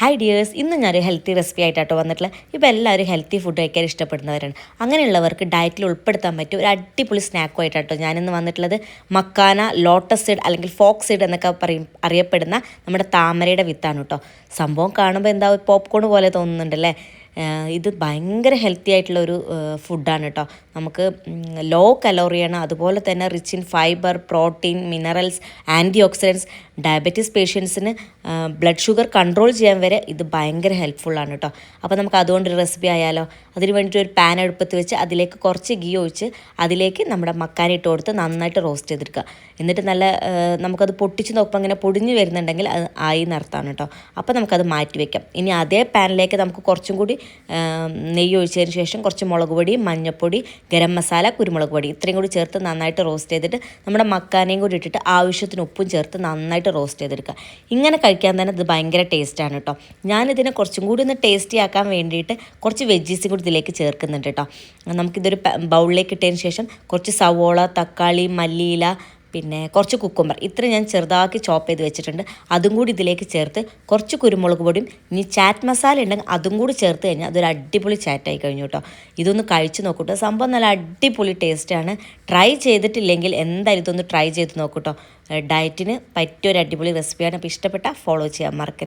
Hi dears, ഇന്ന് ഞാനൊരു healthy recipe ആയിട്ടാട്ടോ വന്നിട്ടുള്ളത്. ഇപ്പോൾ എല്ലാവരും ഹെൽത്തി ഫുഡ് കഴിക്കാൻ ഇഷ്ടപ്പെടുന്നവരാണ്. അങ്ങനെയുള്ളവർക്ക് ഡയറ്റിൽ ഉൾപ്പെടുത്താൻ പറ്റിയ ഒരു അടിപൊളി സ്നാക്കുമായിട്ടാട്ടോ ഞാനിന്ന് വന്നിട്ടുള്ളത്. മക്കാന, ലോട്ടസ് സീഡ് അല്ലെങ്കിൽ ഫോക്സ് സീഡ് എന്നൊക്കെ അറിയപ്പെടുന്ന നമ്മുടെ താമരയുടെ വിത്താണ് കേട്ടോ. സംഭവം കാണുമ്പോൾ എന്താ പോപ്കോൺ പോലെ തോന്നുന്നുണ്ടല്ലേ. ഇത് ഭയങ്കര ഹെൽത്തി ആയിട്ടുള്ളൊരു ഫുഡാണ് കേട്ടോ. നമുക്ക് ലോ കലോറിയാണ്, അതുപോലെ തന്നെ rich in fiber, protein, minerals, antioxidants. Diabetes പേഷ്യൻസിന് ബ്ലഡ് ഷുഗർ കൺട്രോൾ ചെയ്യാൻ വരെ ഇത് ഭയങ്കര ഹെൽപ്ഫുള്ളാണ് കേട്ടോ. അപ്പോൾ നമുക്ക് അതുകൊണ്ടൊരു റെസിപ്പി ആയാലോ. അതിന് വേണ്ടിയിട്ട് ഒരു പാൻ അടുപ്പത്ത് വെച്ച് അതിലേക്ക് കുറച്ച് ഗീ ഒഴിച്ച് അതിലേക്ക് നമ്മുടെ മക്കാന ഇട്ട് കൊടുത്ത് നന്നായിട്ട് റോസ്റ്റ് ചെയ്തെടുക്കുക. എന്നിട്ട് നല്ല നമുക്കത് പൊട്ടിച്ച് നോക്കുമ്പോൾ അങ്ങനെ പൊടിഞ്ഞ് വരുന്നുണ്ടെങ്കിൽ അത് ആയി നിർത്താൻ കേട്ടോ. അപ്പോൾ നമുക്കത് മാറ്റി വയ്ക്കാം. ഇനി അതേ പാനിലേക്ക് നമുക്ക് കുറച്ചും കൂടി നെയ്യ് ഒഴിച്ചതിന് ശേഷം കുറച്ച് മുളക് പൊടി, മഞ്ഞൾപ്പൊടി, ഗരം മസാല, കുരുമുളക് പൊടി ഇത്രയും കൂടി ചേർത്ത് നന്നായിട്ട് റോസ്റ്റ് ചെയ്തിട്ട് നമ്മുടെ മക്കാനയും കൂടി ഇട്ടിട്ട് ആവശ്യത്തിന് ഉപ്പും ചേർത്ത് നന്നായിട്ട് റോസ്റ്റ് ചെയ്തെടുക്കുക. ഇങ്ങനെ കഴിക്കാൻ തന്നെ ഇത് ഭയങ്കര ടേസ്റ്റാണ് കേട്ടോ. ഞാനിതിനെ കുറച്ചും കൂടി ഒന്ന് ടേസ്റ്റി ആക്കാൻ വേണ്ടിയിട്ട് കുറച്ച് വെജീസും കൂടി ഇതിലേക്ക് ചേർക്കുന്നുണ്ട് കേട്ടോ. നമുക്കിതൊരു ബൗളിലേക്ക് ഇട്ടതിന് ശേഷം കുറച്ച് സവോള, തക്കാളി, മല്ലിയില, പിന്നെ കുറച്ച് കുക്കുംബർ ഇത്ര ഞാൻ ചെറുതാക്കി ചോപ്പ് ചെയ്ത് വെച്ചിട്ടുണ്ട്. അതും കൂടി ഇതിലേക്ക് ചേർത്ത് കുറച്ച് കുരുമുളക് പൊടിയും ഇനി ചാറ്റ് മസാല ഉണ്ടെങ്കിൽ അതും കൂടി ചേർത്ത് കഴിഞ്ഞാൽ അതൊരു അടിപൊളി ചാറ്റായി കഴിഞ്ഞു കേട്ടോ. ഇതൊന്ന് കഴിച്ച് നോക്കൂട്ടോ. സംഭവം നല്ല അടിപൊളി ടേസ്റ്റാണ്. ട്രൈ ചെയ്തിട്ടില്ലെങ്കിൽ എന്തായാലും ഇതൊന്ന് ട്രൈ ചെയ്ത് നോക്കൂട്ടോ. ഡയറ്റിന് പറ്റിയൊരു അടിപൊളി റെസിപ്പിയാണ്. അപ്പോൾ ഇഷ്ടപ്പെട്ടാൽ ഫോളോ ചെയ്യാൻ മറക്കരുത്.